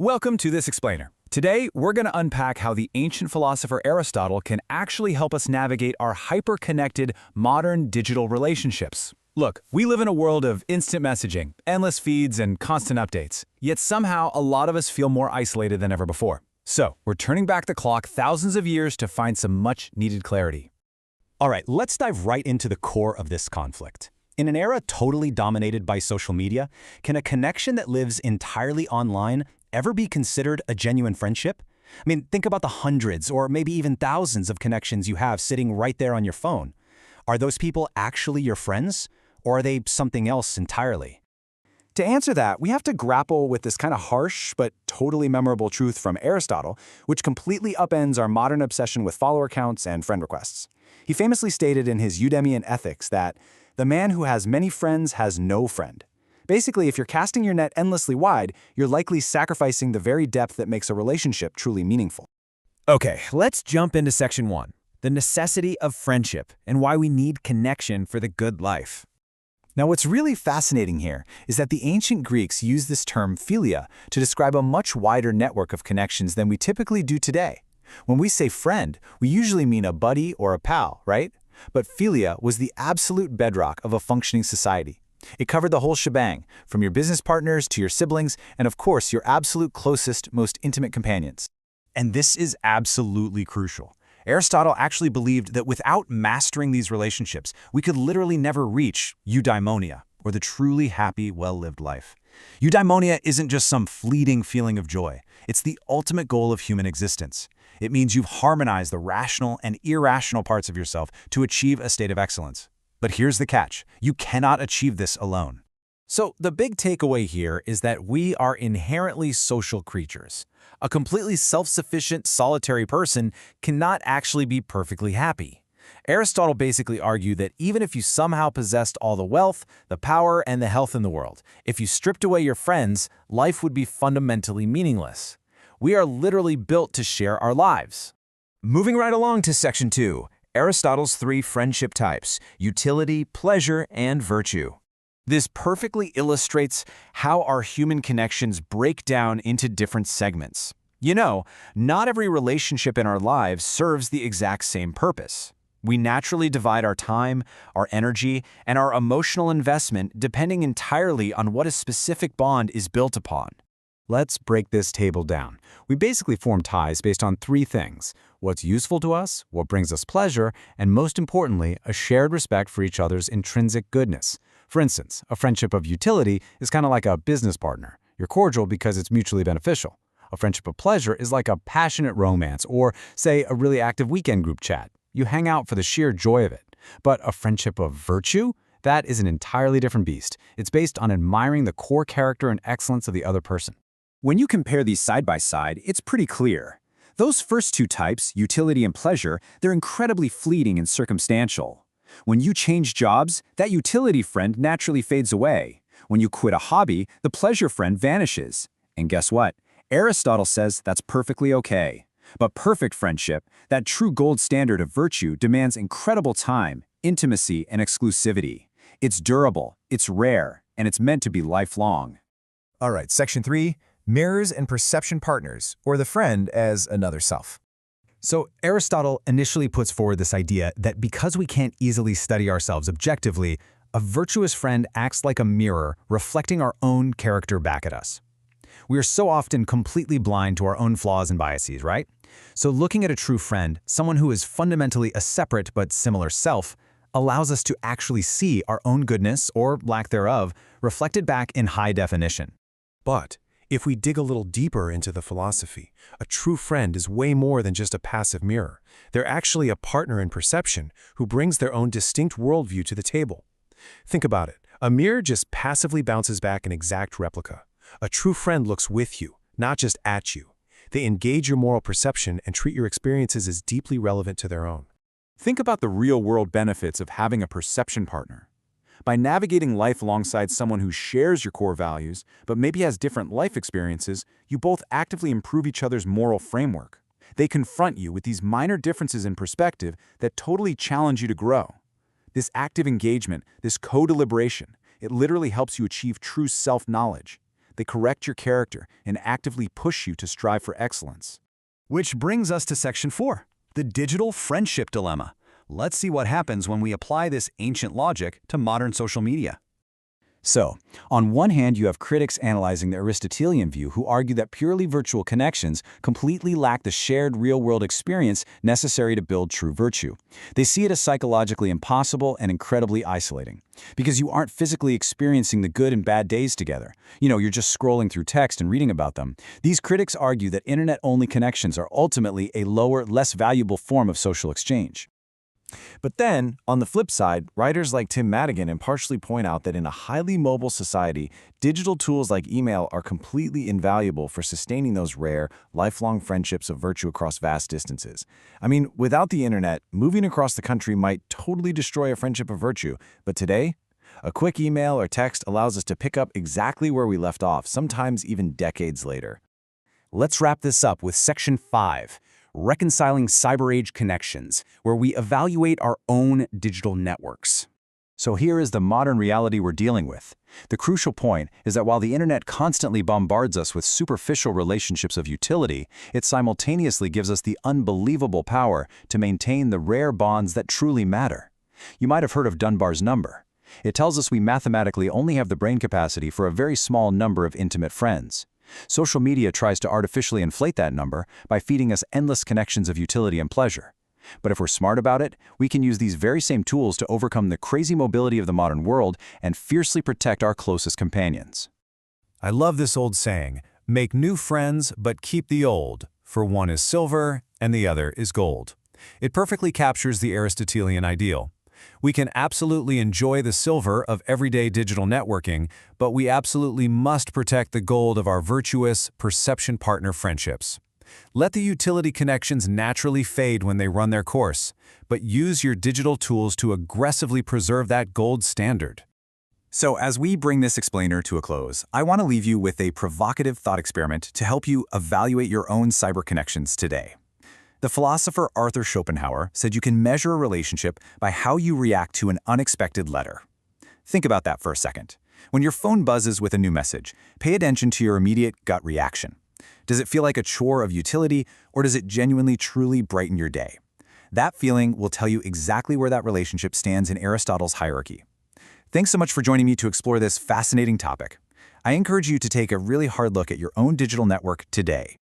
Welcome to This Explainer. Today, we're going to unpack how the ancient philosopher Aristotle can actually help us navigate our hyper-connected, modern digital relationships. Look, we live in a world of instant messaging, endless feeds, and constant updates. Yet somehow, a lot of us feel more isolated than ever before. So, we're turning back the clock thousands of years to find some much-needed clarity. All right, let's dive right into the core of this conflict. In an era totally dominated by social media, can a connection that lives entirely online ever be considered a genuine friendship? I mean, think about the hundreds or maybe even thousands of connections you have sitting right there on your phone. Are those people actually your friends, or are they something else entirely? To answer that, we have to grapple with this kind of harsh but totally memorable truth from Aristotle, which completely upends our modern obsession with follower counts and friend requests. He famously stated in his Eudaimonia ethics that the man who has many friends has no friend. Basically, if you're casting your net endlessly wide, you're likely sacrificing the very depth that makes a relationship truly meaningful. Okay, let's jump into section 1, the necessity of friendship and why we need connection for the good life. Now, what's really fascinating here is that the ancient Greeks used this term Philia to describe a much wider network of connections than we typically do today. When we say friend, we usually mean a buddy or a pal, right? But Philia was the absolute bedrock of a functioning society. It covered the whole shebang, from your business partners to your siblings, and of course, your absolute closest, most intimate companions. And this is absolutely crucial. Aristotle actually believed that without mastering these relationships, we could literally never reach Eudaimonia, or the truly happy, well-lived life. Eudaimonia isn't just some fleeting feeling of joy. It's the ultimate goal of human existence. It means you've harmonized the rational and irrational parts of yourself to achieve a state of excellence. But here's the catch. You cannot achieve this alone. So the big takeaway here is that we are inherently social creatures. A completely self-sufficient, solitary person cannot actually be perfectly happy. Aristotle basically argued that even if you somehow possessed all the wealth, the power, and the health in the world, if you stripped away your friends, life would be fundamentally meaningless. We are literally built to share our lives. Moving right along to section 2. Aristotle's 3 friendship types: utility, pleasure, and virtue. This perfectly illustrates how our human connections break down into different segments. You know, not every relationship in our lives serves the exact same purpose. We naturally divide our time, our energy, and our emotional investment depending entirely on what a specific bond is built upon. Let's break this table down. We basically form ties based on 3 things: what's useful to us, what brings us pleasure, and most importantly, a shared respect for each other's intrinsic goodness. For instance, a friendship of utility is kind of like a business partner. You're cordial because it's mutually beneficial. A friendship of pleasure is like a passionate romance or, say, a really active weekend group chat. You hang out for the sheer joy of it. But a friendship of virtue? That is an entirely different beast. It's based on admiring the core character and excellence of the other person. When you compare these side by side, it's pretty clear. Those first 2 types, utility and pleasure, they're incredibly fleeting and circumstantial. When you change jobs, that utility friend naturally fades away. When you quit a hobby, the pleasure friend vanishes. And guess what? Aristotle says that's perfectly okay. But perfect friendship, that true gold standard of virtue, demands incredible time, intimacy, and exclusivity. It's durable, it's rare, and it's meant to be lifelong. All right, section 3. Mirrors and perception partners, or the friend as another self. So Aristotle initially puts forward this idea that because we can't easily study ourselves objectively, a virtuous friend acts like a mirror reflecting our own character back at us. We are so often completely blind to our own flaws and biases, right? So looking at a true friend, someone who is fundamentally a separate but similar self, allows us to actually see our own goodness, or lack thereof, reflected back in high definition. But if we dig a little deeper into the philosophy, a true friend is way more than just a passive mirror. They're actually a partner in perception who brings their own distinct worldview to the table. Think about it. A mirror just passively bounces back an exact replica. A true friend looks with you, not just at you. They engage your moral perception and treat your experiences as deeply relevant to their own. Think about the real-world benefits of having a perception partner. By navigating life alongside someone who shares your core values, but maybe has different life experiences, you both actively improve each other's moral framework. They confront you with these minor differences in perspective that totally challenge you to grow. This active engagement, this co-deliberation, it literally helps you achieve true self-knowledge. They correct your character and actively push you to strive for excellence. Which brings us to Section 4, the digital friendship dilemma. Let's see what happens when we apply this ancient logic to modern social media. So, on one hand, you have critics analyzing the Aristotelian view who argue that purely virtual connections completely lack the shared real-world experience necessary to build true virtue. They see it as psychologically impossible and incredibly isolating, because you aren't physically experiencing the good and bad days together. You're just scrolling through text and reading about them. These critics argue that internet-only connections are ultimately a lower, less valuable form of social exchange. But then, on the flip side, writers like Tim Madigan impartially point out that in a highly mobile society, digital tools like email are completely invaluable for sustaining those rare, lifelong friendships of virtue across vast distances. I mean, without the internet, moving across the country might totally destroy a friendship of virtue, but today, a quick email or text allows us to pick up exactly where we left off, sometimes even decades later. Let's wrap this up with Section 5. Reconciling cyber-age connections, where we evaluate our own digital networks. So here is the modern reality we're dealing with. The crucial point is that while the internet constantly bombards us with superficial relationships of utility, it simultaneously gives us the unbelievable power to maintain the rare bonds that truly matter. You might have heard of Dunbar's number. It tells us we mathematically only have the brain capacity for a very small number of intimate friends. Social media tries to artificially inflate that number by feeding us endless connections of utility and pleasure. But if we're smart about it, we can use these very same tools to overcome the crazy mobility of the modern world and fiercely protect our closest companions. I love this old saying, make new friends but keep the old, for one is silver and the other is gold. It perfectly captures the Aristotelian ideal. We can absolutely enjoy the silver of everyday digital networking, but we absolutely must protect the gold of our virtuous, perception partner friendships. Let the utility connections naturally fade when they run their course, but use your digital tools to aggressively preserve that gold standard. So as we bring this explainer to a close, I want to leave you with a provocative thought experiment to help you evaluate your own cyber connections today. The philosopher Arthur Schopenhauer said you can measure a relationship by how you react to an unexpected letter. Think about that for a second. When your phone buzzes with a new message, pay attention to your immediate gut reaction. Does it feel like a chore of utility, or does it genuinely, truly brighten your day? That feeling will tell you exactly where that relationship stands in Aristotle's hierarchy. Thanks so much for joining me to explore this fascinating topic. I encourage you to take a really hard look at your own digital network today.